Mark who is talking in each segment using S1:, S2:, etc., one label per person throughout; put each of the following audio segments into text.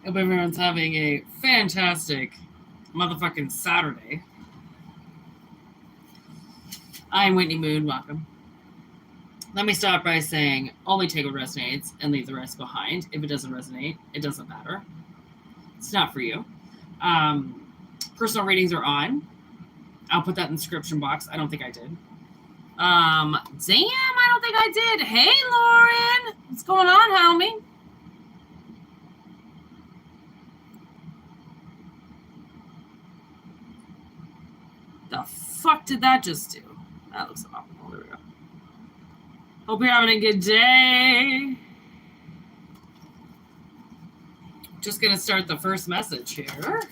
S1: Hope everyone's having a fantastic motherfucking Saturday. I'm Whitney Møøn. Welcome. Let me start by saying only take what resonates and leave the rest behind. If it doesn't resonate, it doesn't matter. It's not for you. Personal readings are on. I'll put that in the description box. I don't think I did. Damn, I don't think I did. Hey, Lauren. What's going on, homie? The fuck did that just do? That looks awful. There we go. Hope you're having a good day. Just gonna start the first message here.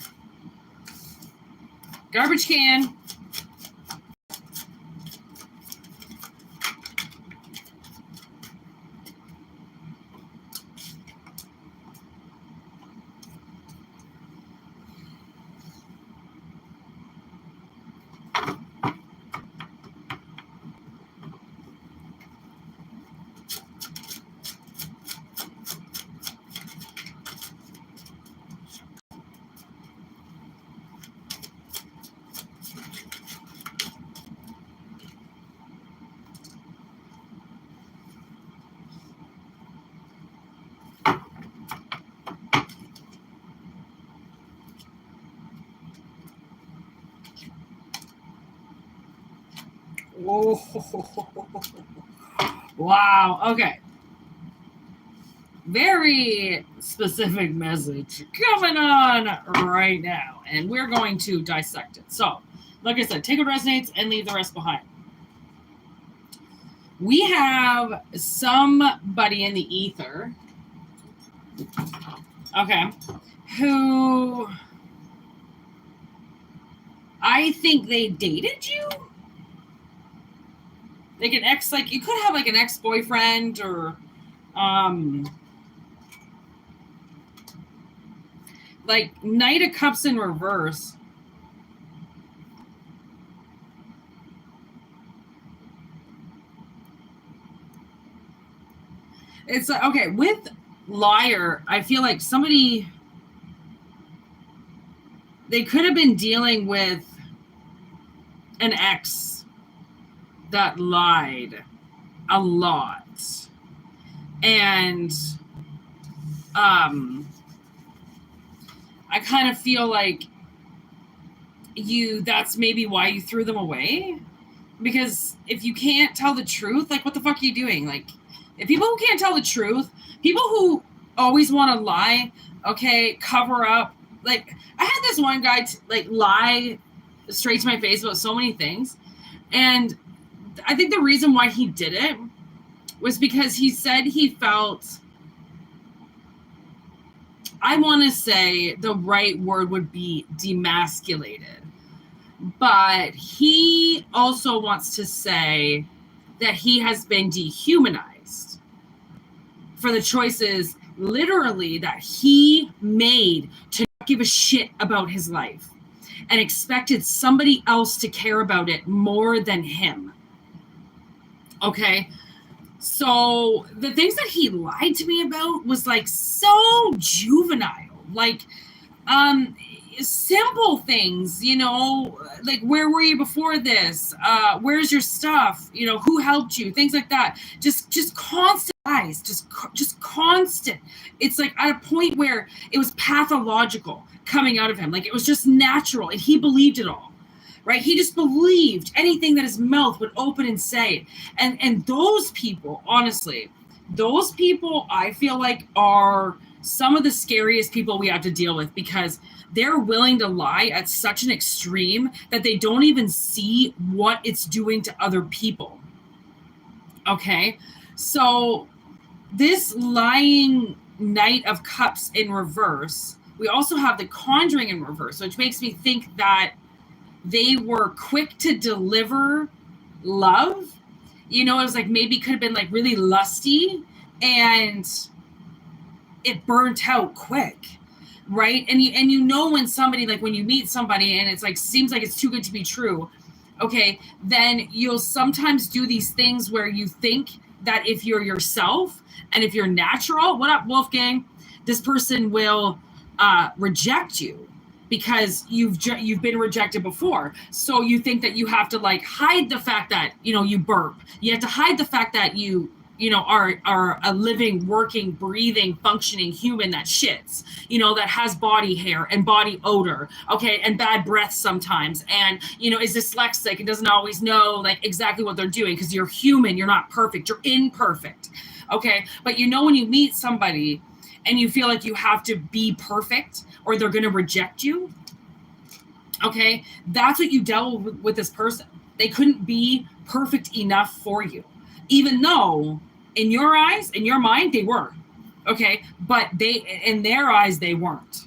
S1: Garbage can. Whoa. Wow. Okay. Very specific message coming on right now. And we're going to dissect it. So, like I said, take what resonates and leave the rest behind. We have somebody in the ether, okay, who I think they dated you. Like an ex, like you could have like an ex-boyfriend or like Knight of Cups in reverse. It's okay with Liar. I feel like somebody, they could have been dealing with an ex that lied a lot. And I kind of feel like that's maybe why you threw them away. Because if you can't tell the truth, like what the fuck are you doing? Like if people who can't tell the truth, people who always want to lie, okay, cover up. Like I had this one guy lie straight to my face about so many things. And I think the reason why he did it was because he said he felt, I want to say the right word would be demasculated. But he also wants to say that he has been dehumanized for the choices literally that he made to not give a shit about his life and expected somebody else to care about it more than him. Okay, so the things that he lied to me about was like so juvenile, like simple things, you know, like where were you before this? Where's your stuff? You know, who helped you? Things like that. Just constant lies, just constant. It's like at a point where it was pathological coming out of him, like it was just natural, and he believed it all. Right? He just believed anything that his mouth would open and say. And those people, honestly, those people I feel like are some of the scariest people we have to deal with, because they're willing to lie at such an extreme that they don't even see what it's doing to other people. Okay? So this lying Knight of Cups in reverse, we also have the Conjuring in reverse, which makes me think that they were quick to deliver love. You know, it was like maybe could have been like really lusty, and it burnt out quick, right? And you know when somebody, like when you meet somebody and it's like seems like it's too good to be true, okay, then you'll sometimes do these things where you think that if you're yourself and if you're natural, what up, Wolfgang? This person will reject you because you've been rejected before. So you think that you have to like hide the fact that, you know, you burp. You have to hide the fact that you know, are a living, working, breathing, functioning human that shits, you know, that has body hair and body odor, okay, and bad breath sometimes, and, you know, is dyslexic and doesn't always know like exactly what they're doing, because you're human, you're not perfect, you're imperfect, okay? But you know when you meet somebody and you feel like you have to be perfect or they're going to reject you, okay, that's what you dealt with this person. They couldn't be perfect enough for you, even though in your eyes, in your mind, they were, okay, but in their eyes, they weren't.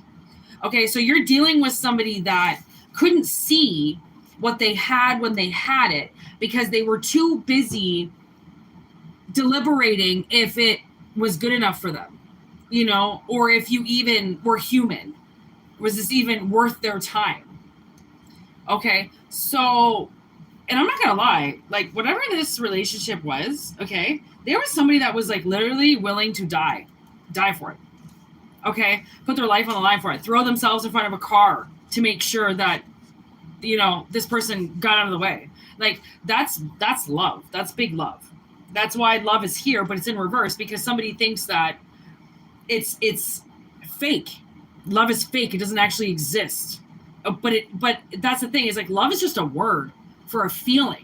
S1: Okay, so you're dealing with somebody that couldn't see what they had when they had it because they were too busy deliberating if it was good enough for them, you know, or if you even were human. Was this even worth their time? Okay, so, and I'm not gonna lie, like whatever this relationship was, okay, there was somebody that was like literally willing to die for it. Okay, put their life on the line for it, throw themselves in front of a car to make sure that, you know, this person got out of the way. Like that's love. That's big love. That's why love is here, but it's in reverse because somebody thinks that it's fake. Love is fake. It doesn't actually exist. But that's the thing, is like love is just a word for a feeling.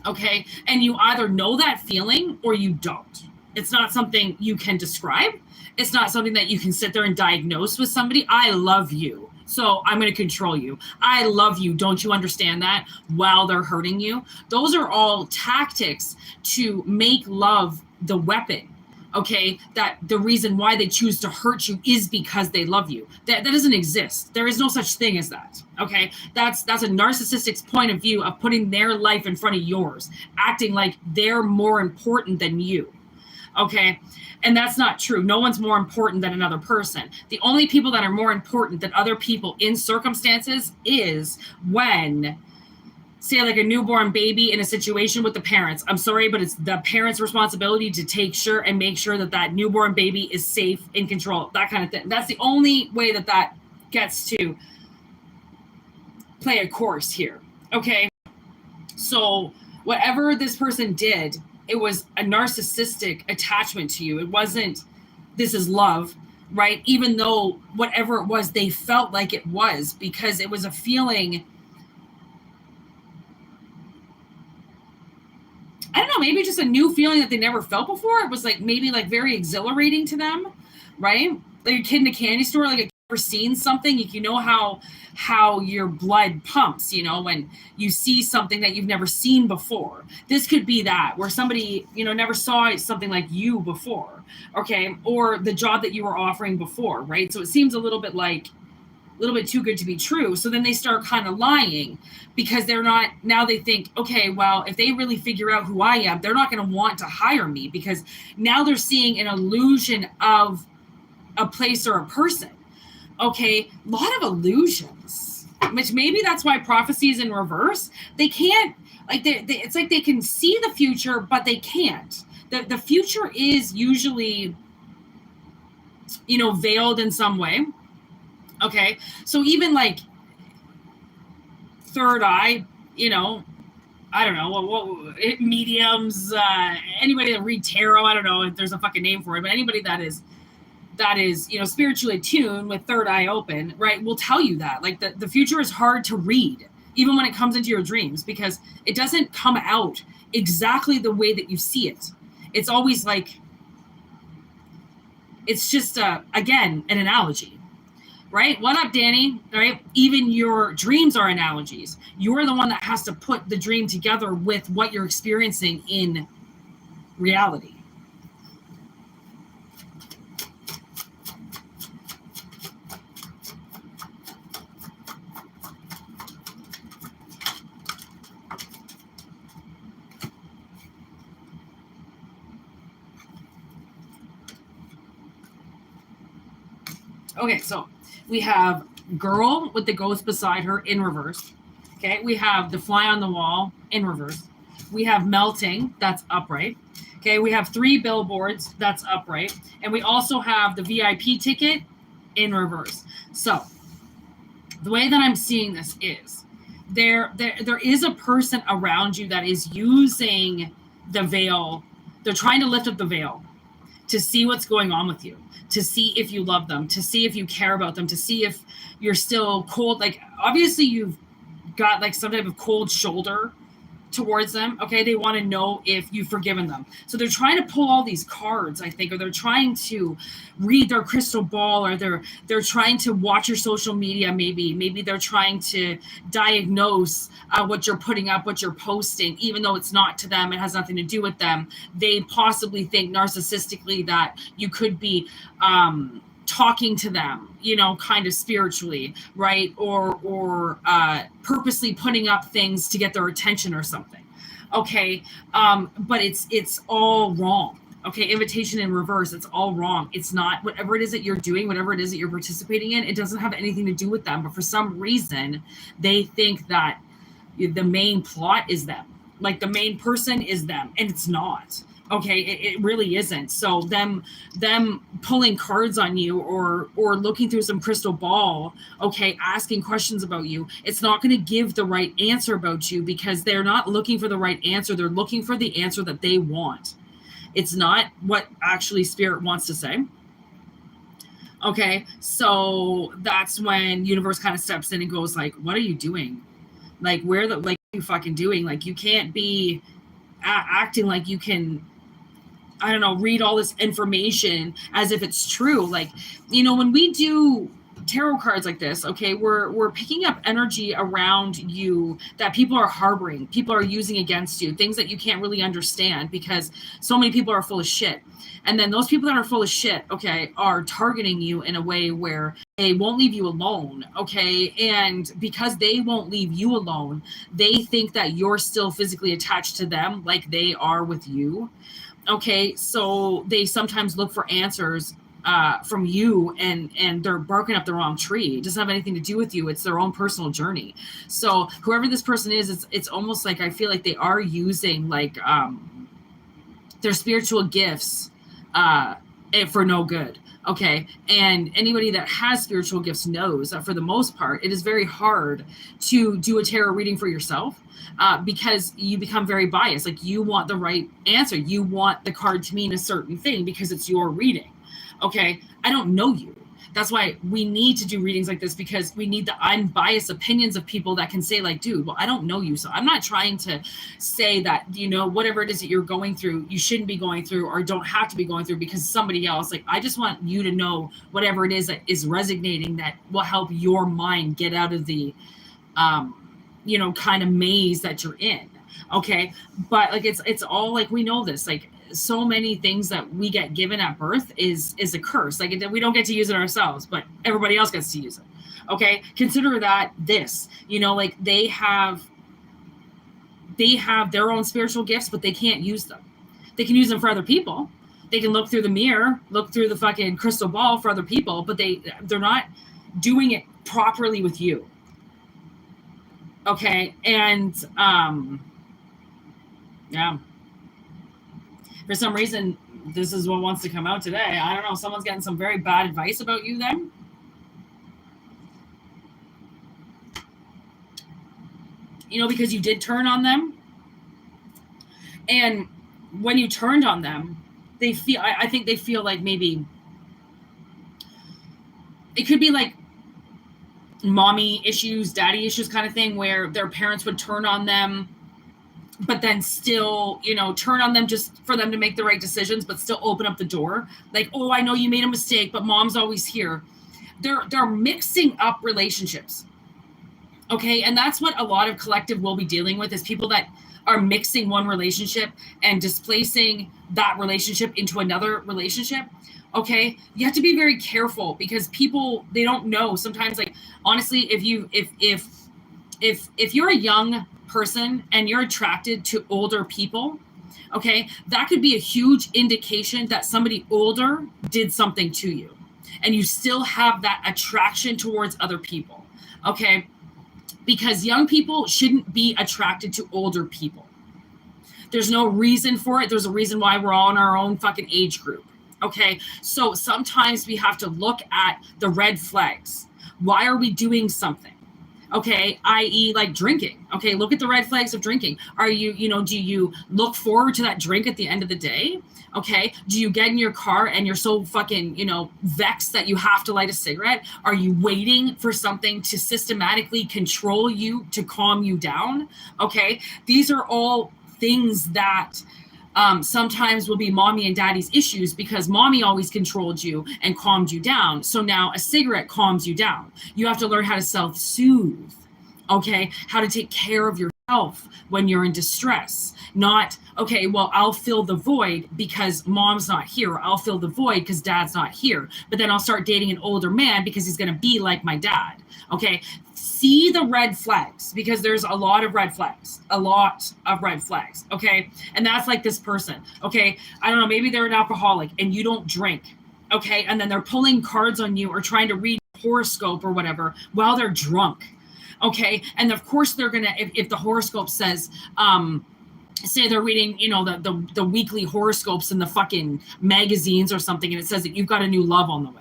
S1: Okay, and you either know that feeling or you don't. It's not something you can describe. It's not something that you can sit there and diagnose with somebody. I love you, so I'm going to control you. I love you. Don't you understand that? While they're hurting you. Those are all tactics to make love the weapon. Okay, that the reason why they choose to hurt you is because they love you. That doesn't exist. There is no such thing as that. Okay, that's a narcissistic's point of view of putting their life in front of yours, acting like they're more important than you. Okay, and that's not true. No one's more important than another person. The only people that are more important than other people in circumstances is when, say, like a newborn baby in a situation with the parents. I'm sorry, but it's the parents' responsibility to make sure that that newborn baby is safe, in control, that kind of thing. That's the only way that gets to play a course here. Okay, so whatever this person did, it was a narcissistic attachment to you. It wasn't, this is love, right? Even though whatever it was, they felt like it was, because it was a feeling. I don't know, maybe just a new feeling that they never felt before. It was like maybe like very exhilarating to them, right? Like a kid in a candy store, like a kid ever seen something, you know how your blood pumps, you know, when you see something that you've never seen before. This could be that, where somebody, you know, never saw something like you before, okay? Or the job that you were offering before, right? So it seems a little bit too good to be true. So then they start kind of lying because now they think, okay, well, if they really figure out who I am, they're not going to want to hire me, because now they're seeing an illusion of a place or a person. Okay, a lot of illusions, which maybe that's why prophecy is in reverse. They can't, like, it's like they can see the future, but they can't. The future is usually, you know, veiled in some way. Okay, so even like third eye, you know, I don't know, what mediums, anybody that read tarot, I don't know if there's a fucking name for it, but anybody that is, you know, spiritually attuned with third eye open, right, will tell you that. Like the future is hard to read, even when it comes into your dreams, because it doesn't come out exactly the way that you see it. It's always like, it's just, again, an analogy. Right? What up, Danny? Right? Even your dreams are analogies. You're the one that has to put the dream together with what you're experiencing in reality. Okay, so we have girl with the ghost beside her in reverse. Okay, we have the fly on the wall in reverse. We have melting, that's upright. Okay, we have 3 billboards, that's upright. And we also have the VIP ticket in reverse. So the way that I'm seeing this is there is a person around you that is using the veil. They're trying to lift up the veil to see what's going on with you, to see if you love them, to see if you care about them, to see if you're still cold. Like, obviously you've got like some type of cold shoulder towards them. Okay, they want to know if you've forgiven them. So they're trying to pull all these cards, I think, or they're trying to read their crystal ball, or they're trying to watch your social media. Maybe they're trying to diagnose what you're putting up, what you're posting, even though it's not to them, it has nothing to do with them. They possibly think narcissistically that you could be talking to them, you know, kind of spiritually, right? Or purposely putting up things to get their attention or something. Okay, but it's all wrong. Okay, invitation in reverse, it's all wrong. It's not whatever it is that you're doing, whatever it is that you're participating in, it doesn't have anything to do with them. But for some reason, they think that the main plot is them. Like the main person is them, and it's not. Okay, it really isn't. So them pulling cards on you, or looking through some crystal ball, okay, asking questions about you, it's not going to give the right answer about you, because they're not looking for the right answer. They're looking for the answer that they want. It's not what actually spirit wants to say. Okay, so that's when universe kind of steps in and goes like, what are you doing? Like, where the, like, what are you fucking doing? Like, you can't be acting like you can, I don't know, read all this information as if it's true. Like, you know, when we do tarot cards like this, okay, we're picking up energy around you that people are harboring, people are using against you, things that you can't really understand, because so many people are full of shit. And then those people that are full of shit, okay, are targeting you in a way where they won't leave you alone, okay? And because they won't leave you alone, they think that you're still physically attached to them like they are with you. Okay, so they sometimes look for answers from you, and they're barking up the wrong tree. It doesn't have anything to do with you. It's their own personal journey. So whoever this person is, it's almost like I feel like they are using like their spiritual gifts for no good. Okay, and anybody that has spiritual gifts knows that for the most part, it is very hard to do a tarot reading for yourself. Because you become very biased. Like, you want the right answer. You want the card to mean a certain thing because it's your reading. Okay, I don't know you. That's why we need to do readings like this, because we need the unbiased opinions of people that can say like, dude, well, I don't know you. So I'm not trying to say that, you know, whatever it is that you're going through, you shouldn't be going through or don't have to be going through because somebody else. Like, I just want you to know whatever it is that is resonating that will help your mind get out of the, you know, kind of maze that you're in. Okay, but like it's all like, we know this, like so many things that we get given at birth is a curse. Like, we don't get to use it ourselves, but everybody else gets to use it. Okay, consider that this, you know, like they have their own spiritual gifts, but they can't use them. They can use them for other people. They can look through the mirror, look through the fucking crystal ball for other people, but they're not doing it properly with you. Okay, and yeah, for some reason this is what wants to come out today. I don't know, someone's getting some very bad advice about you then. You know, because you did turn on them, and when you turned on them, they feel, I think they feel like maybe it could be like mommy issues, daddy issues kind of thing, where their parents would turn on them, but then still, you know, turn on them just for them to make the right decisions, but still open up the door. Like, oh, I know you made a mistake, but mom's always here. They're mixing up relationships. Okay, and that's what a lot of collective will be dealing with, is people that are mixing one relationship and displacing that relationship into another relationship. Okay, you have to be very careful, because people, they don't know sometimes. Like, honestly, if you're a young person and you're attracted to older people, okay, that could be a huge indication that somebody older did something to you. and you still have that attraction towards other people, okay? Because young people shouldn't be attracted to older people. There's no reason for it. There's a reason why we're all in our own fucking age group, okay? So sometimes we have to look at the red flags. Why are we doing something? Okay, i.e. like drinking. Okay, look at the red flags of drinking. Are you, do you look forward to that drink at the end of the day? Okay, do you get in your car and you're so fucking, vexed that you have to light a cigarette? Are you waiting for something to systematically control you, to calm you down? Okay, these are all things that sometimes will be mommy and daddy's issues because mommy always controlled you and calmed you down. So now a cigarette calms you down. You have to learn how to self-soothe, okay? How to take care of yourself when you're in distress. Not, okay, well, I'll fill the void because mom's not here. I'll fill the void because dad's not here. But then I'll start dating an older man because he's going to be like my dad, okay? See the red flags, because there's a lot of red flags, okay? And that's like this person, okay? I don't know, maybe they're an alcoholic and you don't drink, okay? And then they're pulling cards on you or trying to read horoscope or whatever while they're drunk, okay? And of course they're gonna, if the horoscope says, say they're reading, the weekly horoscopes in the fucking magazines or something, and it says that you've got a new love on the way.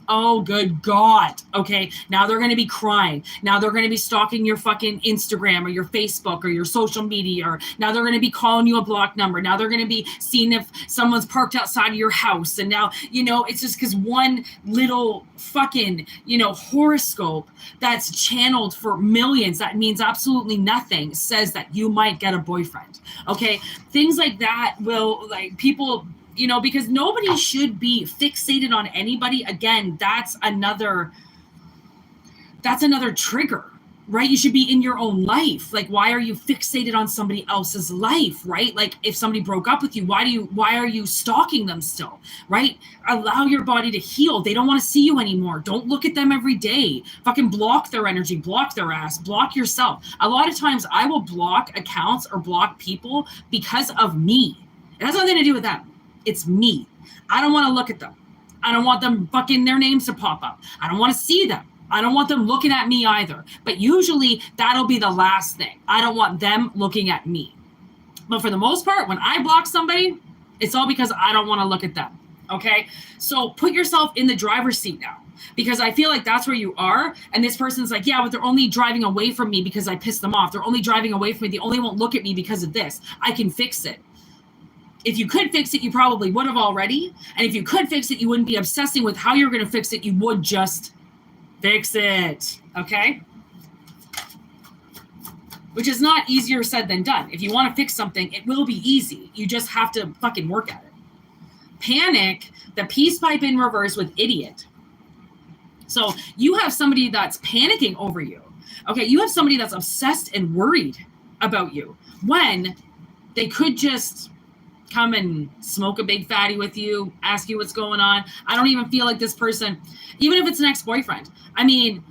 S1: Oh, good God. Okay. Now they're going to be crying. Now they're going to be stalking your fucking Instagram or your Facebook or your social media. Or now they're going to be calling you a block number. Now they're going to be seeing if someone's parked outside of your house. And now, it's just because one little fucking, horoscope that's channeled for millions, that means absolutely nothing, says that you might get a boyfriend. Okay. Things like that will, like, people, because nobody should be fixated on anybody. Again, that's another trigger, right? You should be in your own life. Like, why are you fixated on somebody else's life, right? Like, if somebody broke up with you, why are you stalking them still, right? Allow your body to heal. They don't want to see you anymore. Don't look at them every day. Fucking block their energy, block their ass, block yourself. A lot of times I will block accounts or block people because of me. It has nothing to do with them. It's me. I don't want to look at them. I don't want them fucking their names to pop up. I don't want to see them. I don't want them looking at me either. But usually that'll be the last thing. I don't want them looking at me. But for the most part, when I block somebody, it's all because I don't want to look at them. Okay? So put yourself in the driver's seat now, because I feel like that's where you are. And this person's like, yeah, but they're only driving away from me because I pissed them off. They're only driving away from me. They only won't look at me because of this. I can fix it. If you could fix it, you probably would have already. And if you could fix it, you wouldn't be obsessing with how you're going to fix it. You would just fix it. Okay? Which is not easier said than done. If you want to fix something, it will be easy. You just have to fucking work at it. Panic, the peace pipe in reverse with idiot. So you have somebody that's panicking over you. Okay, you have somebody that's obsessed and worried about you when they could just come and smoke a big fatty with you, ask you what's going on. I don't even feel like this person, even if it's an ex-boyfriend. I mean,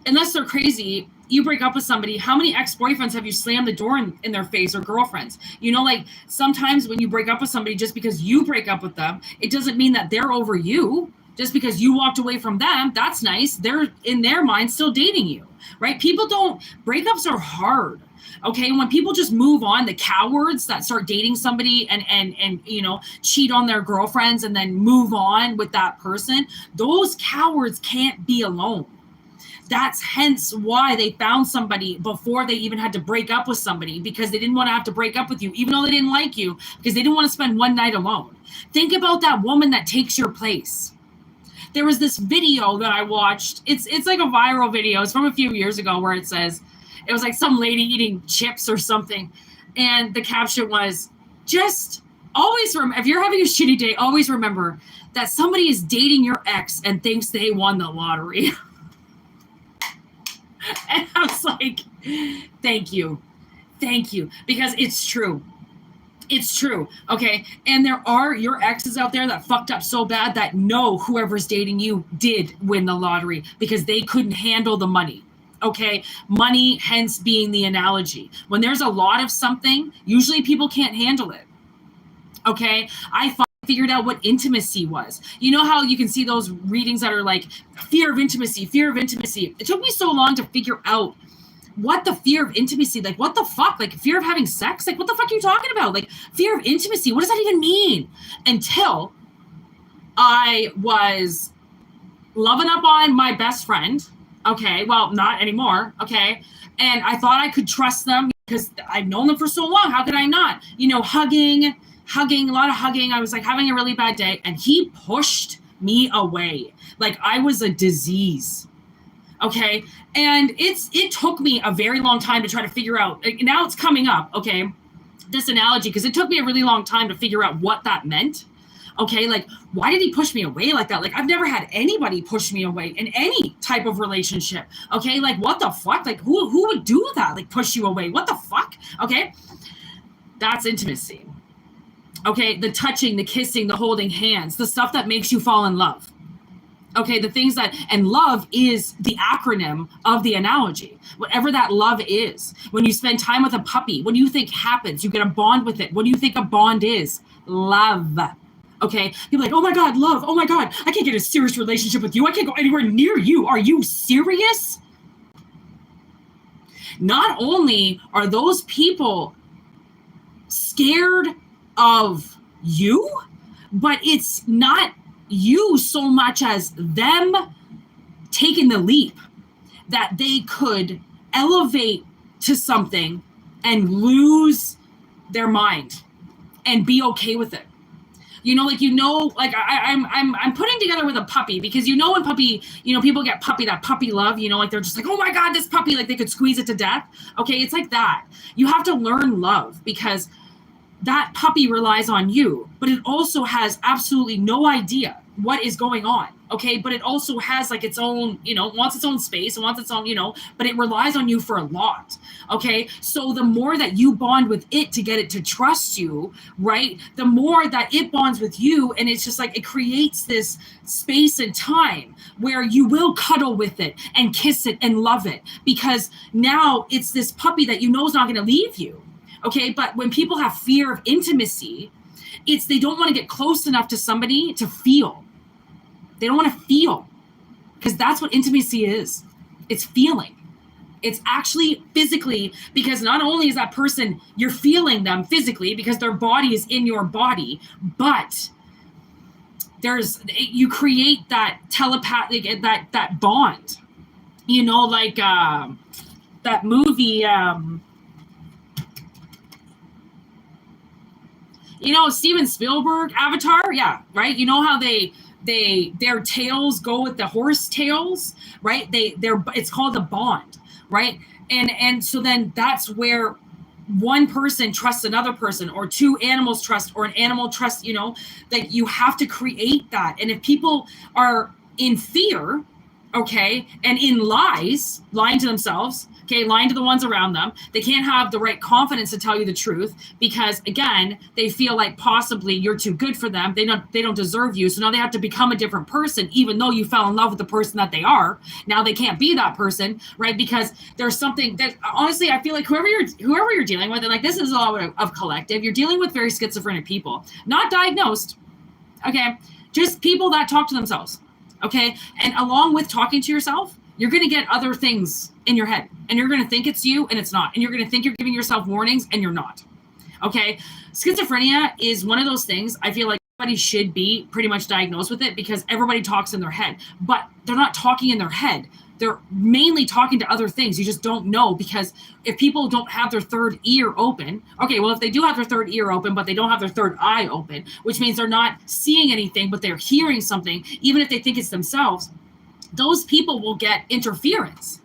S1: unless they're crazy, you break up with somebody, how many ex-boyfriends have you slammed the door in their face, or girlfriends? Like, sometimes when you break up with somebody, just because you break up with them, it doesn't mean that they're over you. Just because you walked away from them, that's nice. They're, in their mind, still dating you, right? Breakups are hard. Okay, when people just move on, the cowards that start dating somebody and cheat on their girlfriends and then move on with that person, those cowards can't be alone. That's hence why they found somebody before they even had to break up with somebody, because they didn't want to have to break up with you, even though they didn't like you, because they didn't want to spend one night alone. Think about that woman that takes your place. There was this video that I watched. It's like a viral video. It's from a few years ago, where it says, it was like some lady eating chips or something. And the caption was, just always remember, if you're having a shitty day, always remember that somebody is dating your ex and thinks they won the lottery. And I was like, thank you. Because it's true. It's true. Okay. And there are your exes out there that fucked up so bad that no, whoever's dating you did win the lottery because they couldn't handle the money. Okay. Money, hence being the analogy. When there's a lot of something, usually people can't handle it. Okay. I find figured out what intimacy was. You know how you can see those readings that are like fear of intimacy, fear of intimacy. It took me so long to figure out what the fear of intimacy, like what the fuck, like fear of having sex, like what the fuck are you talking about? Like fear of intimacy, what does that even mean? Until I was loving up on my best friend. Okay, well, not anymore. Okay, and I thought I could trust them because I've known them for so long. How could I not? You know, hugging, a lot of hugging. I was like having a really bad day, and he pushed me away like I was a disease. Okay, and it took me a very long time to try to figure out. Now it's coming up. Okay, this analogy, because it took me a really long time to figure out what that meant. Okay, like, why did he push me away like that? Like, I've never had anybody push me away in any type of relationship. Okay, like, what the fuck? Like, who would do that? Like, push you away? What the fuck? Okay, that's intimacy. Okay, the touching, the kissing, the holding hands, the stuff that makes you fall in love. Okay, the things that, and love is the acronym of the analogy. Whatever that love is. When you spend time with a puppy, what do you think happens? You get a bond with it. What do you think a bond is? Love. Okay, you're like, oh my God, love. Oh my God, I can't get a serious relationship with you. I can't go anywhere near you. Are you serious? Not only are those people scared of you, but it's not you so much as them taking the leap that they could elevate to something and lose their mind and be okay with it. You know, like, I'm putting together with a puppy, because when puppy, people get that puppy love, like they're just like, oh my God, this puppy, like they could squeeze it to death. Okay, it's like that. You have to learn love, because that puppy relies on you, but it also has absolutely no idea what is going on. Okay, but it also has like its own, wants its own space and wants its own, but it relies on you for a lot. Okay, so the more that you bond with it to get it to trust you, right, the more that it bonds with you, and it's just like it creates this space and time where you will cuddle with it and kiss it and love it, because now it's this puppy that is not going to leave you. Okay, but when people have fear of intimacy, it's they don't want to get close enough to somebody to feel. They don't want to feel, because that's what intimacy is. It's feeling. It's actually physically, because not only is that person, you're feeling them physically because their body is in your body, but you create that telepathic, that bond, like that movie, Steven Spielberg, Avatar. Yeah. Right. You know how their tails go with the horse tails, right? It's called a bond, right? And so then that's where one person trusts another person, or two animals trust, or an animal trusts, like you have to create that. And if people are in fear, okay, and in lying to themselves, okay, lying to the ones around them, they can't have the right confidence to tell you the truth, because again, they feel like possibly you're too good for them. They don't deserve you. So now they have to become a different person, even though you fell in love with the person that they are. Now they can't be that person, right? Because there's something that, honestly, I feel like whoever you're dealing with, and like this is a lot of collective, you're dealing with very schizophrenic people, not diagnosed, okay, just people that talk to themselves. Okay. And along with talking to yourself, you're going to get other things in your head, and you're going to think it's you and it's not. And you're going to think you're giving yourself warnings and you're not. Okay. Schizophrenia is one of those things I feel like everybody should be pretty much diagnosed with it, because everybody talks in their head, but they're not talking in their head. They're mainly talking to other things. You just don't know, because if people don't have their third ear open, okay, well, if they do have their third ear open, but they don't have their third eye open, which means they're not seeing anything, but they're hearing something, even if they think it's themselves, those people will get interference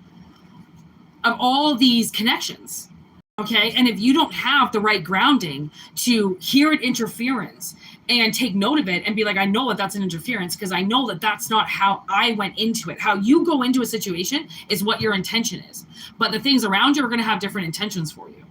S1: of all these connections. Okay. And if you don't have the right grounding to hear an interference and take note of it and be like, I know that that's an interference, because I know that that's not how I went into it. How you go into a situation is what your intention is. But the things around you are going to have different intentions for you.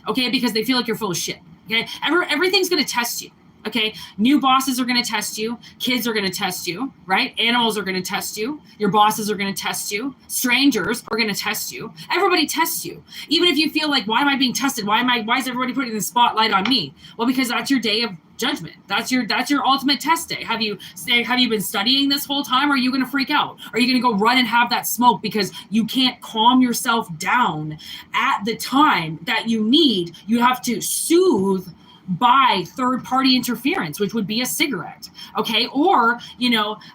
S1: Okay. Because they feel like you're full of shit. Okay. Everything's going to test you. Okay. New bosses are going to test you. Kids are going to test you, right? Animals are going to test you. Your bosses are going to test you. Strangers are going to test you. Everybody tests you. Even if you feel like, why am I being tested? Why is everybody putting the spotlight on me? Well, because that's your day of judgment. That's your ultimate test day. Have you been studying this whole time, or are you going to freak out? Are you going to go run and have that smoke because you can't calm yourself down at the time that you need? You have to soothe by third-party interference, which would be a cigarette, okay? Or,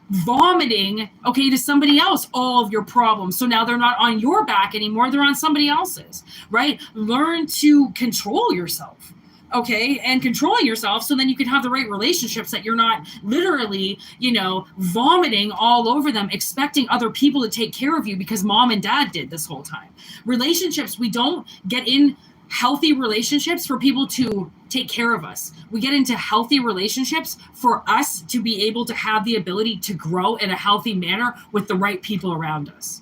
S1: vomiting, okay, to somebody else, all of your problems. So now they're not on your back anymore, they're on somebody else's, right? Learn to control yourself, okay? And controlling yourself so then you can have the right relationships, that you're not literally, vomiting all over them, expecting other people to take care of you because mom and dad did this whole time. Relationships, we don't get in healthy relationships for people to take care of us. We get into healthy relationships for us to be able to have the ability to grow in a healthy manner with the right people around us.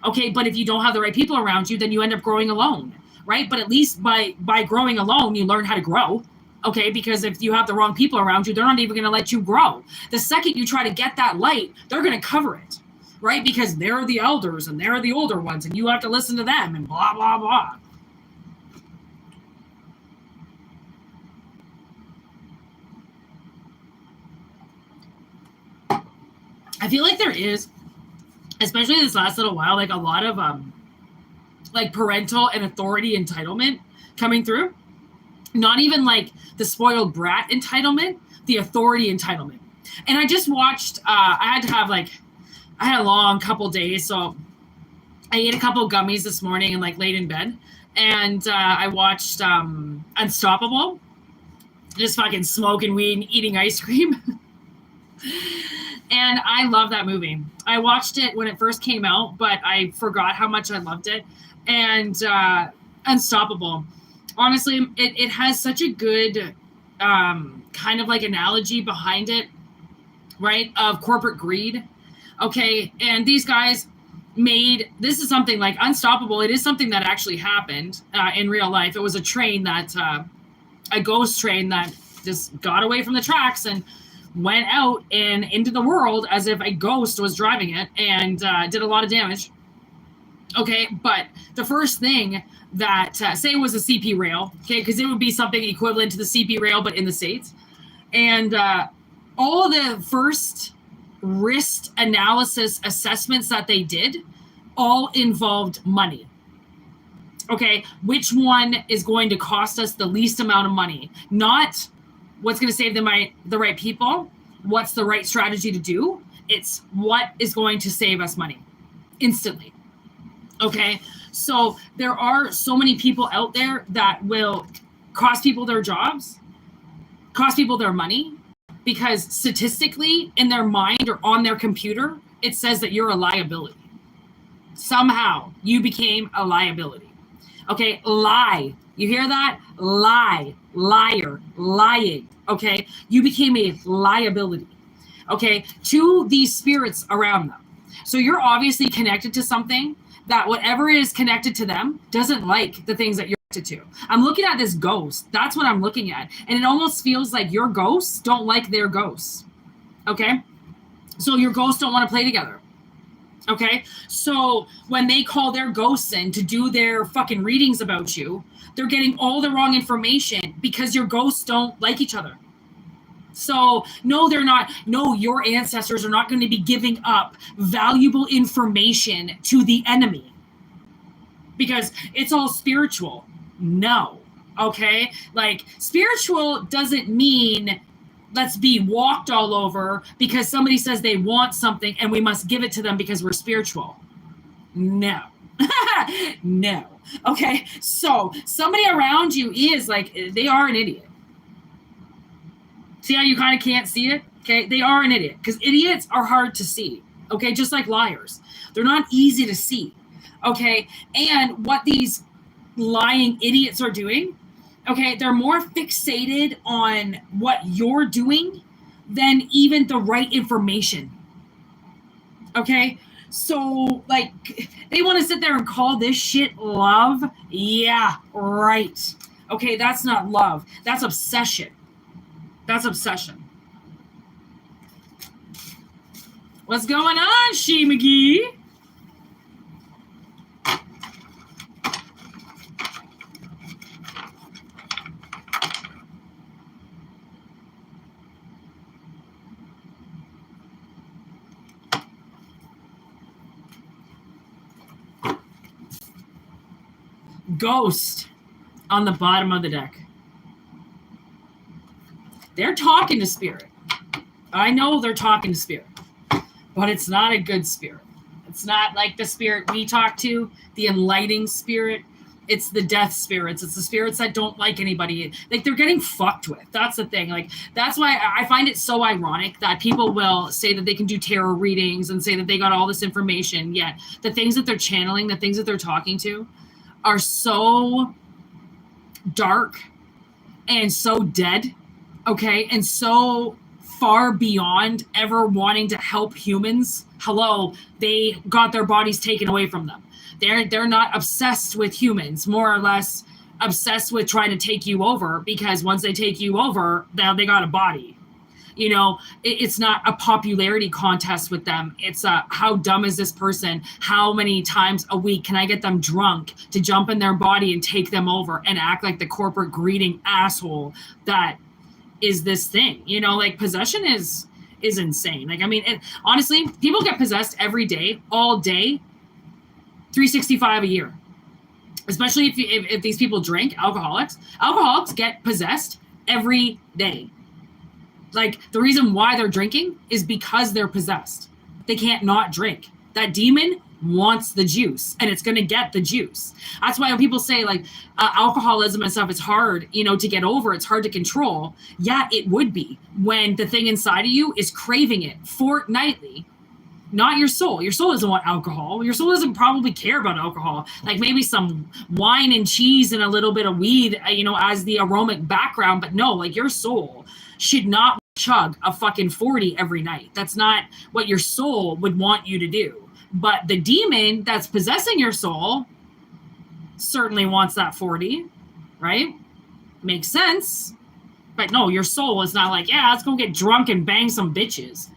S1: Okay, but if you don't have the right people around you, then you end up growing alone, right? But at least by growing alone, you learn how to grow. Okay, because if you have the wrong people around you, they're not even going to let you grow. The second you try to get that light, they're going to cover it, right? Because they're the elders and they're the older ones and you have to listen to them and blah, blah, blah. I feel like there is, especially this last little while, like a lot of like parental and authority entitlement coming through. Not even like the spoiled brat entitlement, the authority entitlement. And I just watched, I had a long couple days, so I ate a couple gummies this morning and like laid in bed. And I watched Unstoppable, just fucking smoking weed and eating ice cream. And I love that movie. I watched it when it first came out, but I forgot how much I loved it. And Unstoppable, honestly, it has such a good kind of like analogy behind it, right? Of corporate greed. Okay. And these guys this is something like Unstoppable. It is something that actually happened in real life. It was a train a ghost train that just got away from the tracks and went out and into the world as if a ghost was driving it and did a lot of damage. Okay, but the first thing that, say it was a CP rail, okay, because it would be something equivalent to the CP rail, but in the States. And all the first risk analysis assessments that they did all involved money. Okay, which one is going to cost us the least amount of money? Not what's going to save the right people, what's the right strategy to do. It's what is going to save us money instantly. Okay, so there are so many people out there that will cost people their jobs, cost people their money, because statistically in their mind or on their computer, it says that you're a liability. Somehow you became a liability. Okay, lie. You hear that? Lie, liar, lying. Okay, you became a liability. Okay, to these spirits around them. So you're obviously connected to something that whatever is connected to them doesn't like the things that you're connected to. I'm looking at this ghost. That's what I'm looking at. And it almost feels like your ghosts don't like their ghosts. Okay, so your ghosts don't want to play together. Okay, so when they call their ghosts in to do their fucking readings about you, they're getting all the wrong information because your ghosts don't like each other. So no, they're not. No, your ancestors are not going to be giving up valuable information to the enemy because it's all spiritual. No. Okay. Like spiritual doesn't mean let's be walked all over because somebody says they want something and we must give it to them because we're spiritual. No. No. Okay. So somebody around you is like, they are an idiot. See how you kind of can't see it? Okay. They are an idiot because idiots are hard to see. Okay. Just like liars. They're not easy to see. Okay. And what these lying idiots are doing, okay, they're more fixated on what you're doing than even the right information. Okay, so like they want to sit there and call this shit love. Yeah, right. Okay, that's not love. That's obsession. That's obsession. What's going on, She McGee? ghost on the bottom of the deck. They're talking to spirit. I know they're talking to spirit, but it's not a good spirit. It's not like the spirit we talk to, the enlightening spirit. It's the death spirits. It's the spirits that don't like anybody. Like, they're getting fucked with. That's the thing. Like, that's why I find it so ironic that people will say that they can do tarot readings and say that they got all this information, yet the things that they're channeling, the things that they're talking to are so dark and so dead, okay, and so far beyond ever wanting to help humans. Hello, they got their bodies taken away from them. They're not obsessed with humans, more or less obsessed with trying to take you over, because once they take you over, now they got a body. You know, it's not a popularity contest with them. It's how dumb is this person? How many times a week can I get them drunk to jump in their body and take them over and act like the corporate greeting asshole that is this thing? You know, like, possession is insane. Like, I mean, honestly, people get possessed every day, all day, 365 a year. Especially if these people drink, alcoholics get possessed every day. Like, the reason why they're drinking is because they're possessed. They can't not drink. That demon wants the juice, and it's going to get the juice. That's why when people say, like, alcoholism and stuff, it's hard, you know, to get over. It's hard to control. Yeah, it would be when the thing inside of you is craving it fortnightly. Not your soul. Your soul doesn't want alcohol. Your soul doesn't probably care about alcohol. Like, maybe some wine and cheese and a little bit of weed, you know, as the aromatic background. But no, like, your soul should not chug a fucking 40 every night. That's not what your soul would want you to do. But the demon that's possessing your soul certainly wants that 40, right? Makes sense. But no, your soul is not like, yeah, let's go get drunk and bang some bitches.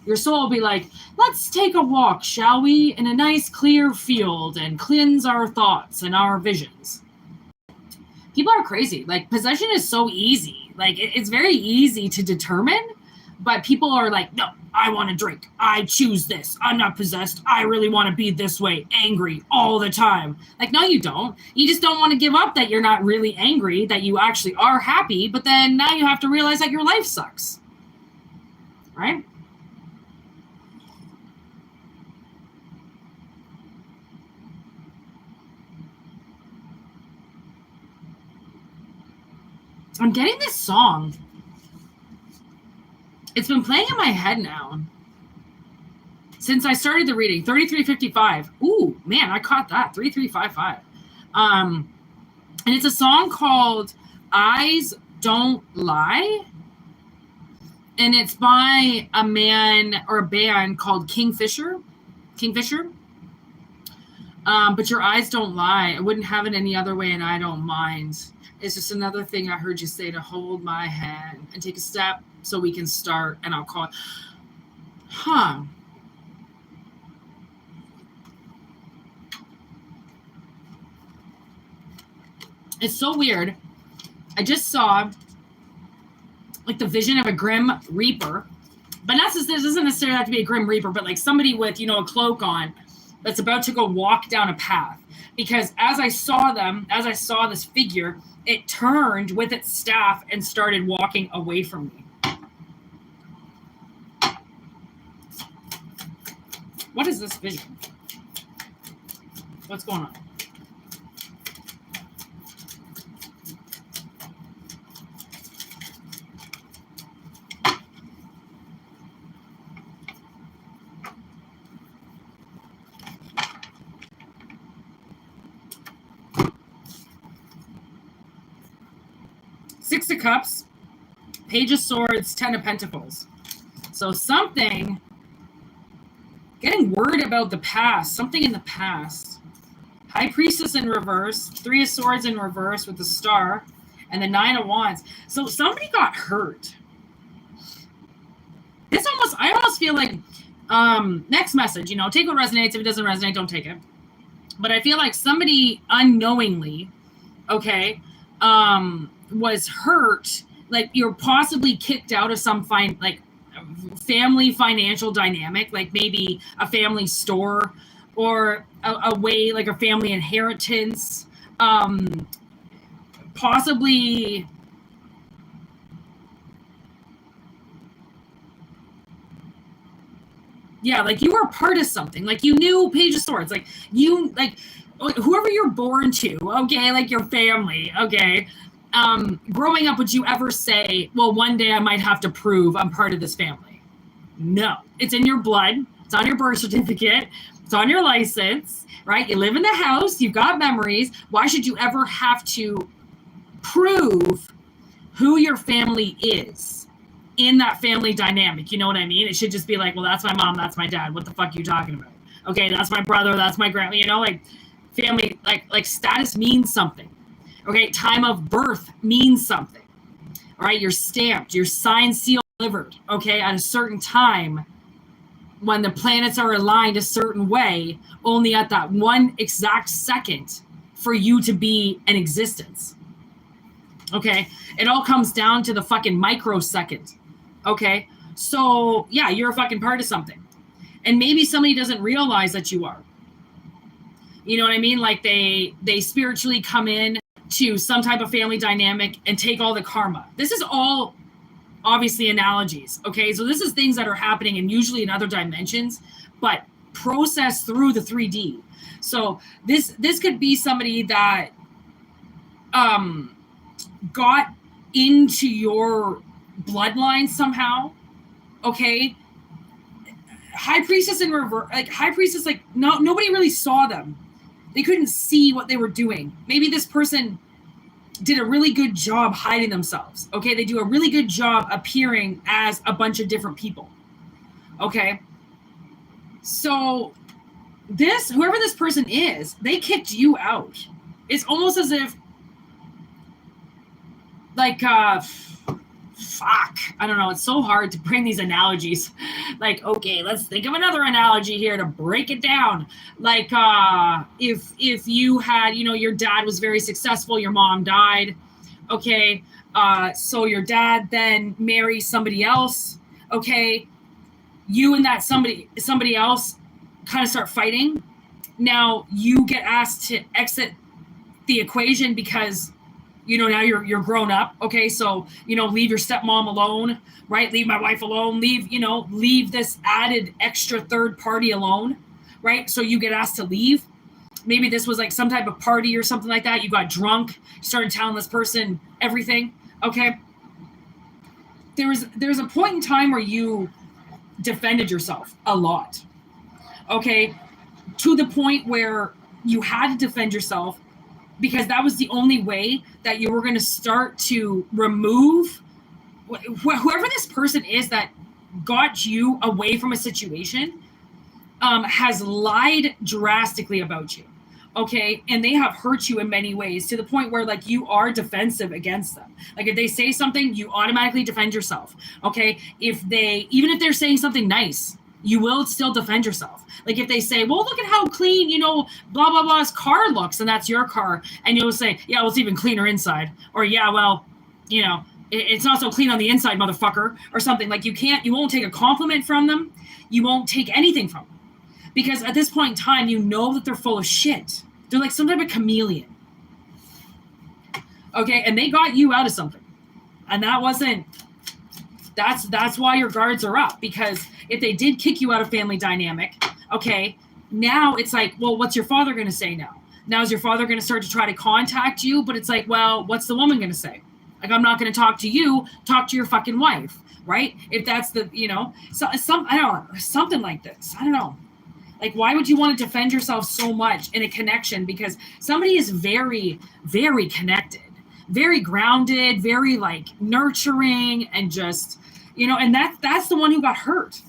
S1: Your soul will be like, let's take a walk, shall we, in a nice clear field and cleanse our thoughts and our visions. People are crazy. Like, possession is so easy. Like, it's very easy to determine, but people are like, no, I want to drink. I choose this. I'm not possessed. I really want to be this way, angry all the time. Like, no, you don't. You just don't want to give up that you're not really angry, that you actually are happy, but then now you have to realize that your life sucks. Right? I'm getting this song. It's been playing in my head now since I started the reading. 3355. Ooh, man, I caught that. 3355. And it's a song called Eyes Don't Lie. And it's by a man or a band called Kingfisher. But your eyes don't lie. I wouldn't have it any other way, and I don't mind. It's just another thing I heard you say, to hold my hand and take a step so we can start, and I'll call it. Huh. It's so weird. I just saw, like, the vision of a Grim Reaper. But this doesn't necessarily have to be a Grim Reaper, but like somebody with, you know, a cloak on that's about to go walk down a path. Because as I saw this figure, it turned with its staff and started walking away from me. What is this vision? What's going on? Six of Cups, Page of Swords, Ten of Pentacles. So something, getting word about the past, something in the past. High Priestess in reverse, Three of Swords in reverse with the Star, and the Nine of Wands. So somebody got hurt. I almost feel like, next message, you know, take what resonates. If it doesn't resonate, don't take it. But I feel like somebody unknowingly, okay, was hurt, like you're possibly kicked out of some family financial dynamic, like maybe a family store or a way, like a family inheritance, Possibly yeah, like you were a part of something. Like you knew Page of Swords. Like you, like whoever you're born to, okay, like your family, okay. Growing up, would you ever say, well, one day I might have to prove I'm part of this family? No. It's in your blood. It's on your birth certificate. It's on your license, right? You live in the house. You've got memories. Why should you ever have to prove who your family is in that family dynamic? You know what I mean? It should just be like, well, that's my mom, that's my dad. What the fuck are you talking about? Okay, that's my brother, that's my grandma. You know, like family, like status means something. Okay, time of birth means something. All right, you're stamped, you're signed, sealed, delivered. Okay, at a certain time, when the planets are aligned a certain way, only at that one exact second for you to be in existence. Okay, it all comes down to the fucking microsecond. Okay, so yeah, you're a fucking part of something, and maybe somebody doesn't realize that you are. You know what I mean? Like they spiritually come in to some type of family dynamic and take all the karma. This is all obviously analogies. Okay, so this is things that are happening and usually in other dimensions, but processed through the 3D. So this could be somebody that got into your bloodline somehow. Okay, High Priestess in reverse, like High Priestess, like nobody really saw them. They couldn't see what they were doing. Maybe this person did a really good job hiding themselves. Okay, they do a really good job appearing as a bunch of different people. Okay, so whoever this person is, they kicked you out. It's almost as if, like, fuck, I don't know, it's so hard to bring these analogies. Like, okay, let's think of another analogy here to break it down. Like, if you had, you know, your dad was very successful, your mom died, okay, so your dad then marries somebody else, okay, you and that somebody else kind of start fighting. Now you get asked to exit the equation because, you know, now you're grown up. Okay, so, you know, leave your stepmom alone, right? Leave my wife alone. Leave this added extra third party alone, right? So you get asked to leave. Maybe this was like some type of party or something like that. You got drunk, started telling this person everything. Okay. There's a point in time where you defended yourself a lot. Okay, to the point where you had to defend yourself, because that was the only way that you were going to start to remove whoever this person is that got you away from a situation, has lied drastically about you. Okay, and they have hurt you in many ways to the point where, like, you are defensive against them. Like, if they say something, you automatically defend yourself. Okay, even if they're saying something nice, you will still defend yourself. Like if they say, well, look at how clean, you know, blah, blah, blah's car looks, and that's your car. And you'll say, yeah, well, it's even cleaner inside. Or, yeah, well, you know, it's not so clean on the inside, motherfucker, or something. Like you won't take a compliment from them. You won't take anything from them. Because at this point in time, you know that they're full of shit. They're like some type of chameleon. Okay, and they got you out of something. And that's why your guards are up. Because if they did kick you out of family dynamic, okay, now it's like, well, what's your father going to say now? Now is your father going to start to try to contact you? But it's like, well, what's the woman going to say? Like, I'm not going to talk to you, talk to your fucking wife, right? If that's the, you know, I don't know, something like this. I don't know. Like, why would you want to defend yourself so much in a connection? Because somebody is very, very connected, very grounded, very like nurturing, and just, you know, and that's the one who got hurt.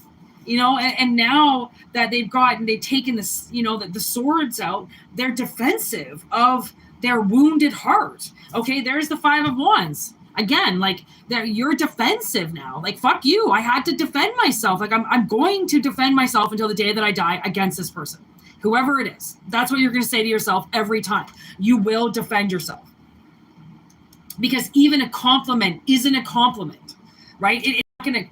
S1: You know, and now that they've taken this, you know, the swords out, they're defensive of their wounded heart. Okay, there's the Five of Wands. Again, like, you're defensive now. Like, fuck you. I had to defend myself. Like, I'm going to defend myself until the day that I die against this person. Whoever it is. That's what you're going to say to yourself every time. You will defend yourself. Because even a compliment isn't a compliment, right? It's not going to...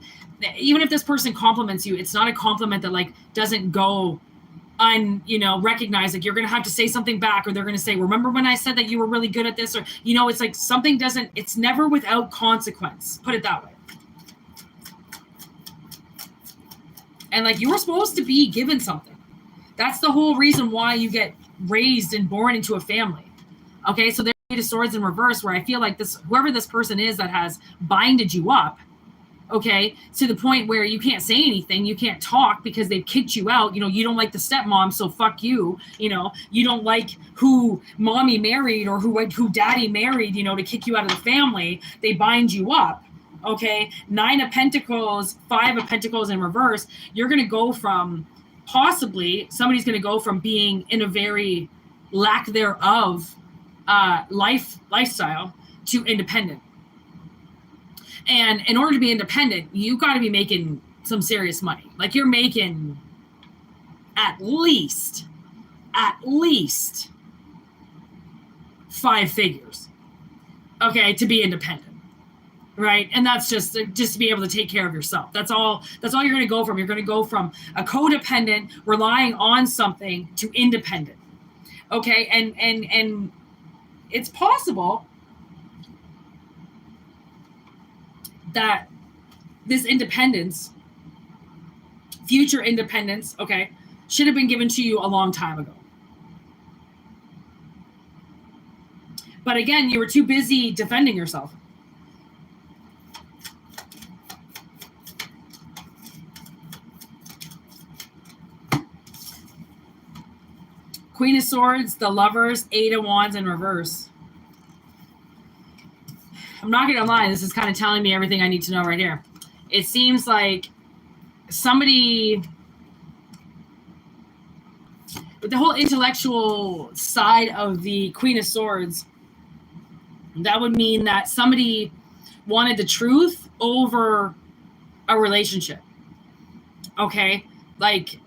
S1: Even if this person compliments you, it's not a compliment that like doesn't go recognize, like, you're going to have to say something back, or they're going to say, remember when I said that you were really good at this? Or, it's like something it's never without consequence. Put it that way. And like, you were supposed to be given something. That's the whole reason why you get raised and born into a family. Okay. So there's Eight of Swords in reverse, where I feel like whoever this person is that has binded you up, okay, to the point where you can't say anything, you can't talk because they've kicked you out. You don't like the stepmom, so fuck you. You don't like who mommy married or who daddy married, to kick you out of the family. They bind you up. Okay, 9 of Pentacles, 5 of Pentacles in reverse. You're going to go from, possibly, somebody's going to go from being in a very lack thereof lifestyle to independent. And in order to be independent, you got to be making some serious money. Like, you're making at least 5 figures, okay, to be independent. Right. And that's just to be able to take care of yourself. That's all you're going to go from. You're going to go from a codependent, relying on something, to independent. Okay. And it's possible that this independence, future independence, okay, should have been given to you a long time ago. But again, you were too busy defending yourself. Queen of Swords, the Lovers, 8 of Wands in reverse. I'm not going to lie, this is kind of telling me everything I need to know right here. It seems like somebody with the whole intellectual side of the Queen of Swords, that would mean that somebody wanted the truth over a relationship. Okay? Like,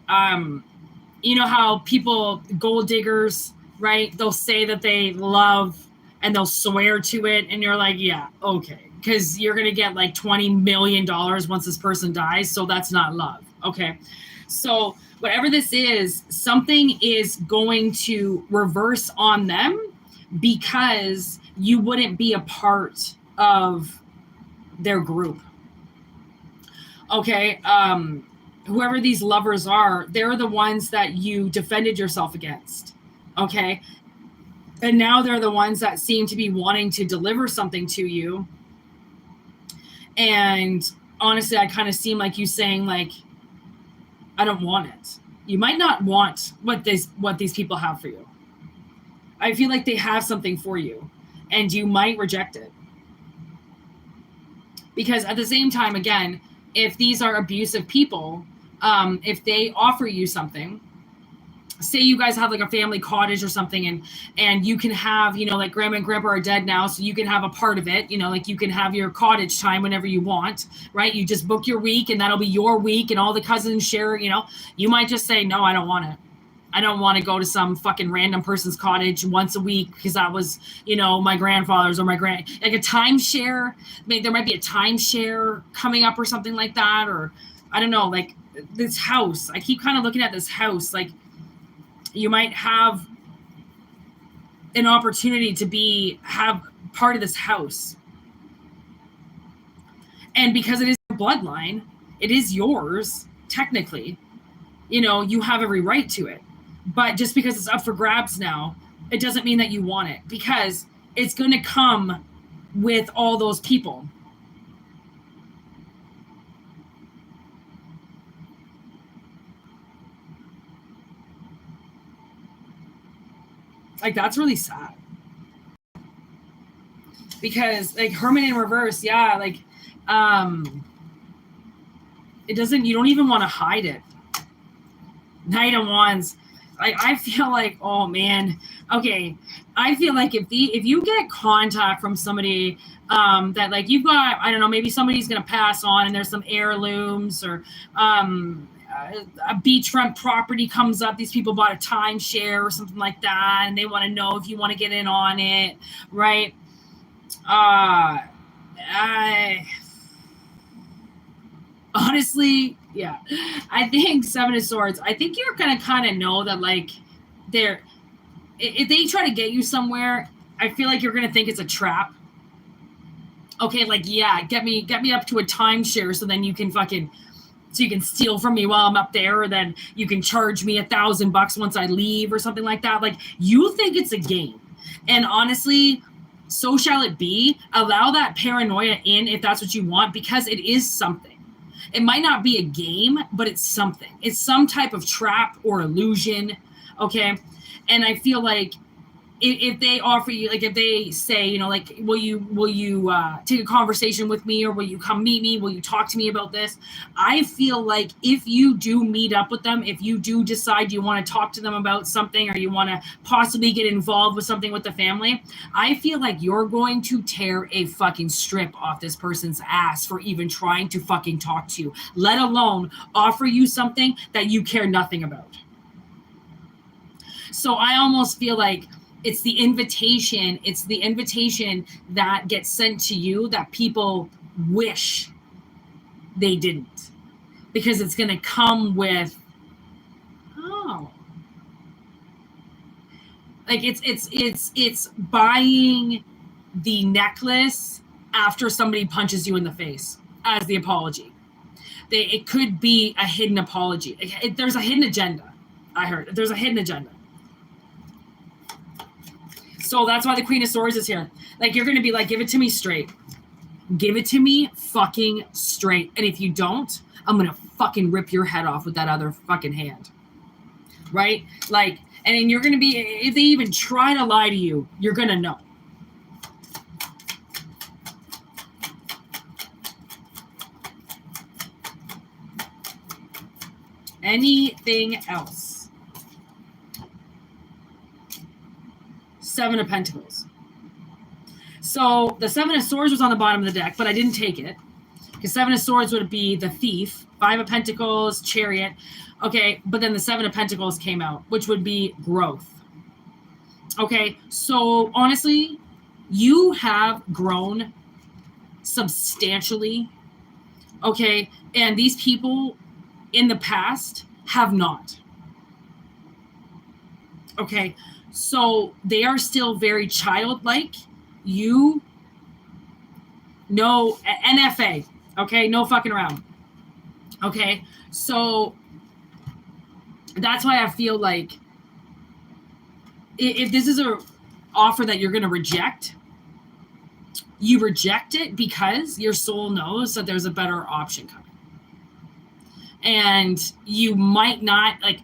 S1: you know how people, gold diggers, right? They'll say that they love and they'll swear to it. And you're like, yeah, okay. Because you're going to get like $20 million once this person dies. So that's not love. Okay. So whatever this is, something is going to reverse on them because you wouldn't be a part of their group. Okay. Whoever these lovers are, they're the ones that you defended yourself against. Okay. And now they're the ones that seem to be wanting to deliver something to you. And honestly, I kind of seem like you saying, like, I don't want it. You might not want what these people have for you. I feel like they have something for you and you might reject it. Because at the same time, again, if these are abusive people, if they offer you something, say you guys have like a family cottage or something, and you can have, like grandma and grandpa are dead now, so you can have a part of it, like you can have your cottage time whenever you want, right? You just book your week and that'll be your week and all the cousins share, you might just say, no, I don't want it. I don't want to go to some fucking random person's cottage once a week because that was, my grandfather's or like a timeshare. There might be a timeshare coming up or something like that. Or I don't know, like this house. I keep kind of looking at this house. Like you might have an opportunity to have part of this house. And because it is your bloodline, it is yours, technically, you have every right to it. But just because it's up for grabs now, it doesn't mean that you want it, because it's going to come with all those people. Like, that's really sad. Because, like, Hermit in reverse, yeah, like, it doesn't, you don't even want to hide it. Knight of Wands. Like, I feel like, oh man, okay. I feel like if you get contact from somebody that, like, you've got, I don't know, maybe somebody's gonna pass on and there's some heirlooms, or a beachfront property comes up, these people bought a timeshare or something like that, and they want to know if you want to get in on it, right? Honestly, Yeah. I think Seven of Swords, I think you're going to kind of know that, like, if they try to get you somewhere, I feel like you're going to think it's a trap. Okay, like, yeah, get me up to a timeshare so then you can steal from me while I'm up there, or then you can charge me $1,000 once I leave or something like that. Like, you think it's a game. And honestly, so shall it be. Allow that paranoia in if that's what you want, because it is something. It might not be a game, but it's something. It's some type of trap or illusion, okay? And I feel like if they offer you, like, if they say, you know, like, will you take a conversation with me, or will you come meet me? Will you talk to me about this? I feel like if you do meet up with them, if you do decide you want to talk to them about something, or you want to possibly get involved with something with the family, I feel like you're going to tear a fucking strip off this person's ass for even trying to fucking talk to you, let alone offer you something that you care nothing about. So I almost feel like it's the invitation that gets sent to you that people wish they didn't, because it's going to come with, like, it's buying the necklace after somebody punches you in the face as the apology. It could be a hidden apology. There's a hidden agenda. I heard there's a hidden agenda. So that's why the Queen of Swords is here. Like, you're going to be like, give it to me straight. Give it to me fucking straight. And if you don't, I'm going to fucking rip your head off with that other fucking hand. Right? Like, and then you're going to be, if they even try to lie to you, you're going to know. Anything else? Seven of Pentacles. So the Seven of Swords was on the bottom of the deck, but I didn't take it, because Seven of Swords would be the Thief, Five of Pentacles, Chariot. Okay, but then the Seven of Pentacles came out, which would be growth. Okay, so honestly, you have grown substantially. Okay, and these people in the past have not. Okay, so they are still very childlike. You know, NFA, okay? No fucking around. Okay, so that's why I feel like if this is a offer that you're going to reject, you reject it because your soul knows that there's a better option coming. And you might not, like,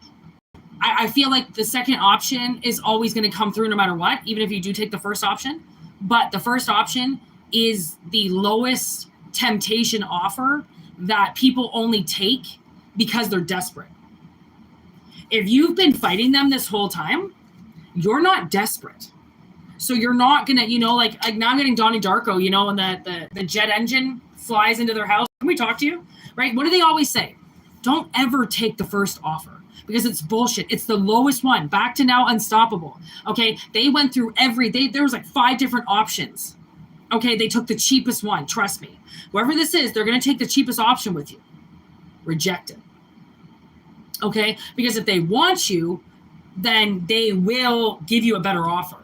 S1: I feel like the second option is always going to come through no matter what, even if you do take the first option. But the first option is the lowest temptation offer that people only take because they're desperate. If you've been fighting them this whole time, you're not desperate. So you're not going to, you know, like now I'm getting Donnie Darko, you know, and the jet engine flies into their house. Can we talk to you? Right? What do they always say? Don't ever take the first offer, because it's bullshit. It's the lowest one. Back to Now Unstoppable. Okay, they went through there was like 5 different options. Okay, they took the cheapest one. Trust me. Whoever this is, they're going to take the cheapest option with you. Reject it. Okay, because if they want you, then they will give you a better offer.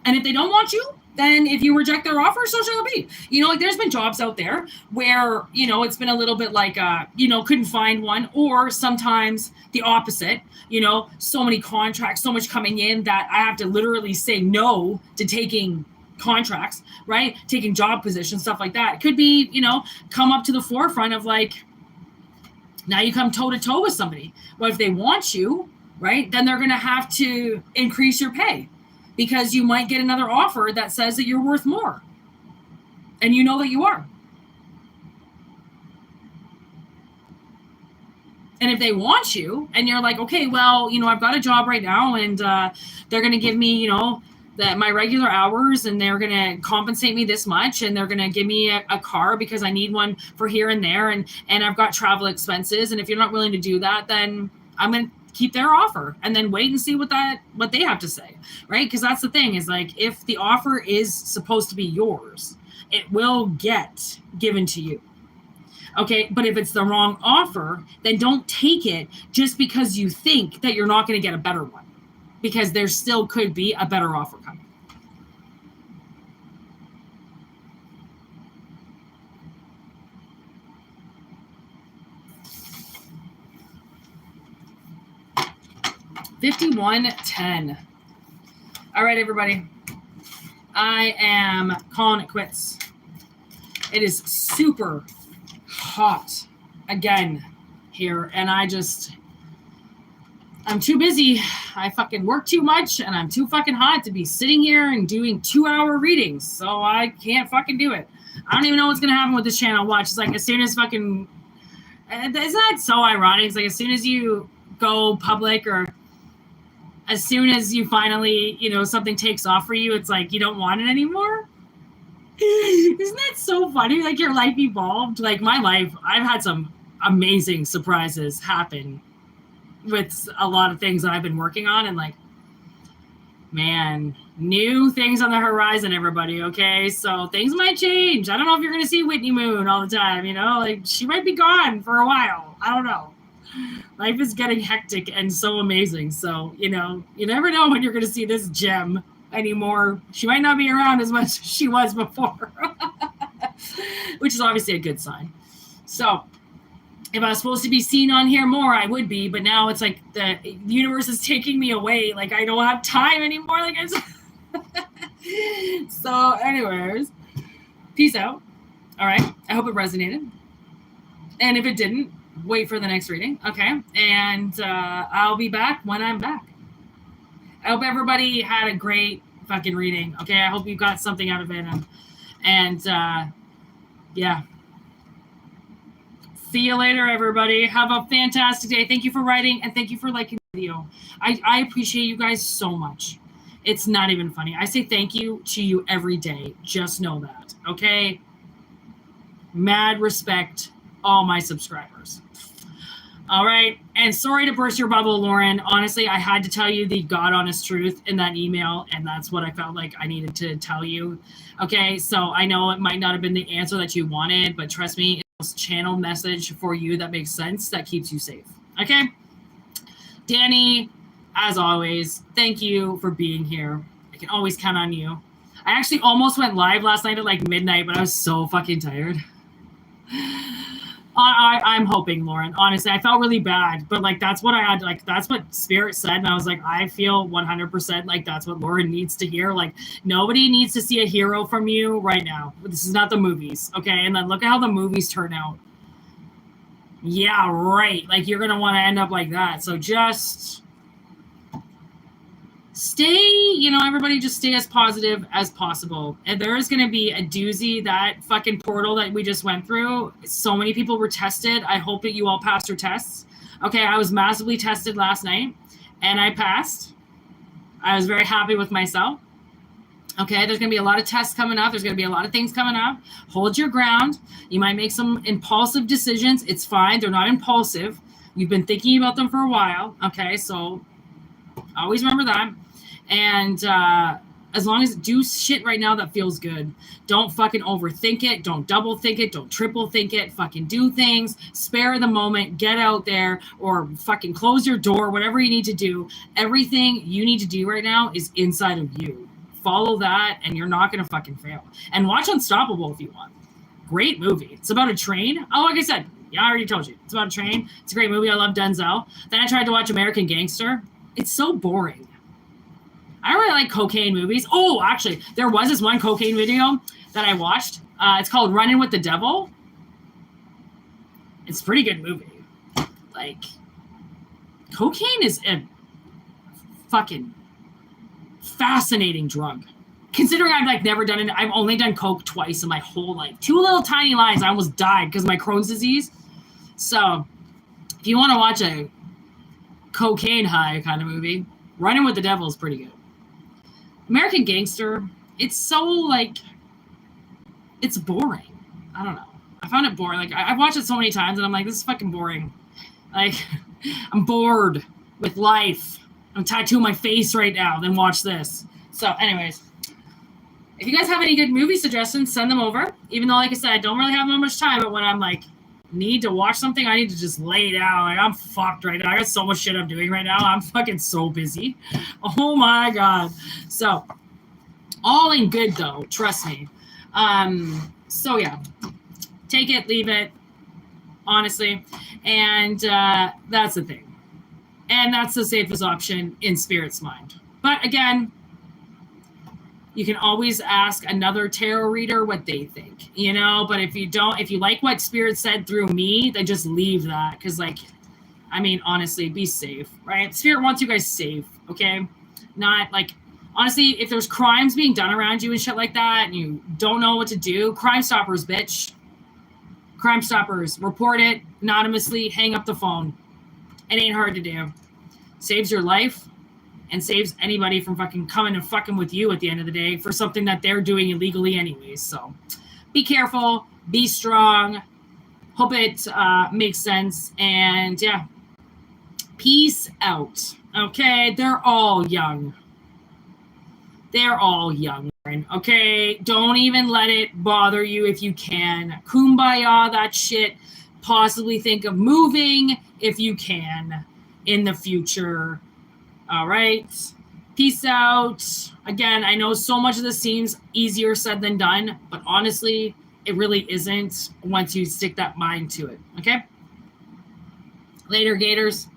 S1: And if they don't want you, then if you reject their offer, so shall it be. You know, like, there's been jobs out there where, you know, it's been a little bit like, you know, couldn't find one, or sometimes the opposite, you know, so many contracts, so much coming in that I have to literally say no to taking contracts, right? Taking job positions, stuff like that. It could be, you know, come up to the forefront of, like, now you come toe to toe with somebody. Well, if they want you, right, then they're going to have to increase your pay, because you might get another offer that says that you're worth more. And you know that you are. And if they want you and you're like, okay, well, you know, I've got a job right now, and they're going to give me, you know, my regular hours, and they're going to compensate me this much, and they're going to give me a car because I need one for here and there. And I've got travel expenses. And if you're not willing to do that, then I'm going to keep their offer and then wait and see what they have to say, right? Because that's the thing, is like, if the offer is supposed to be yours, it will get given to you. Okay, but if it's the wrong offer, then don't take it just because you think that you're not going to get a better one, because there still could be a better offer coming. $51.10. All right, everybody. I am calling it quits. It is super hot again here, and I'm too busy. I fucking work too much, and I'm too fucking hot to be sitting here and doing 2-hour readings, so I can't fucking do it. I don't even know what's gonna happen with this channel. Watch, it's like as soon as fucking, it's not so ironic, it's like as soon as you go public, or as soon as you finally, something takes off for you, it's like you don't want it anymore. Isn't that so funny? Like your life evolved. Like my life, I've had some amazing surprises happen with a lot of things that I've been working on, and like, man, new things on the horizon, everybody. Okay, so things might change. I don't know if you're gonna see Whitney Møøn all the time. Like she might be gone for a while. I don't know. Life is getting hectic and so amazing. So, you never know when you're going to see this gem anymore. She might not be around as much as she was before, which is obviously a good sign. So if I was supposed to be seen on here more, I would be. But now it's like the universe is taking me away. Like I don't have time anymore. Like So anyways, peace out. All right. I hope it resonated. And if it didn't, wait for the next reading. Okay. And I'll be back when I'm back. I hope everybody had a great fucking reading. Okay. I hope you got something out of it. And yeah. See you later, everybody. Have a fantastic day. Thank you for writing, and thank you for liking the video. I appreciate you guys so much. It's not even funny. I say thank you to you every day. Just know that. Okay. Mad respect, all my subscribers. All right. And sorry to burst your bubble, Lauren. Honestly, I had to tell you the God honest truth in that email, and that's what I felt like I needed to tell you. Okay. So I know it might not have been the answer that you wanted, but trust me, it's a channel message for you that makes sense, that keeps you safe. Okay. Danny, as always, thank you for being here. I can always count on you. I actually almost went live last night at like midnight, but I was so fucking tired. I'm hoping, Lauren. Honestly, I felt really bad, but like that's what I had. Like that's what Spirit said, and I was like, I feel 100% like that's what Lauren needs to hear. Like nobody needs to see a hero from you right now. This is not the movies, okay? And then look at how the movies turn out. Yeah, right. Like you're gonna want to end up like that. So just stay, everybody just stay as positive as possible. And there is going to be a doozy, that fucking portal that we just went through. So many people were tested. I hope that you all passed your tests. Okay, I was massively tested last night, and I passed. I was very happy with myself. Okay, there's going to be a lot of tests coming up. There's going to be a lot of things coming up. Hold your ground. You might make some impulsive decisions. It's fine. They're not impulsive. You've been thinking about them for a while. Okay, so always remember that. And as long as do shit right now that feels good. Don't fucking overthink it. Don't double think it. Don't triple think it. Fucking do things. Spare the moment. Get out there, or fucking close your door. Whatever you need to do. Everything you need to do right now is inside of you. Follow that, and you're not going to fucking fail. And watch Unstoppable if you want. Great movie. It's about a train. Oh, like I said, yeah, I already told you. It's about a train. It's a great movie. I love Denzel. Then I tried to watch American Gangster. It's so boring. I don't really like cocaine movies. Oh, actually, there was this one cocaine video that I watched. It's called Running with the Devil. It's a pretty good movie. Like, cocaine is a fucking fascinating drug. Considering I've like never done it, I've only done coke twice in my whole life. 2 little tiny lines. I almost died because of my Crohn's disease. So, if you want to watch a cocaine high kind of movie, Running with the Devil is pretty good. American Gangster, it's so like, it's boring. I don't know. I found it boring. Like I've watched it so many times, and I'm like, this is fucking boring. Like I'm bored with life. I'm tattooing my face right now. Then watch this. So, anyways, if you guys have any good movie suggestions, send them over. Even though, like I said, I don't really have that much time, but when I'm like need to watch something, I need to just lay down. Like, I'm fucked right now. I got so much shit I'm doing right now. I'm fucking so busy. Oh my God. So all in good though, trust me. So yeah, take it, leave it, honestly. And that's the thing. And that's the safest option in Spirit's mind. But again, you can always ask another tarot reader what they think, you know? But if you don't, if you like what Spirit said through me, then just leave that. Because, like, I mean, honestly, be safe, right? Spirit wants you guys safe, okay? Not like, honestly, if there's crimes being done around you and shit like that, and you don't know what to do, Crime Stoppers, bitch. Crime Stoppers, report it anonymously, hang up the phone. It ain't hard to do. Saves your life and saves anybody from fucking coming and fucking with you at the end of the day for something that they're doing illegally anyways. So be careful, be strong. Hope it makes sense. And yeah, peace out. Okay, they're all young. They're all young. Okay, don't even let it bother you if you can. Kumbaya, that shit. Possibly think of moving if you can in the future. All right. Peace out. Again, I know so much of this seems easier said than done, but honestly, it really isn't once you stick that mind to it. Okay? Later, Gators.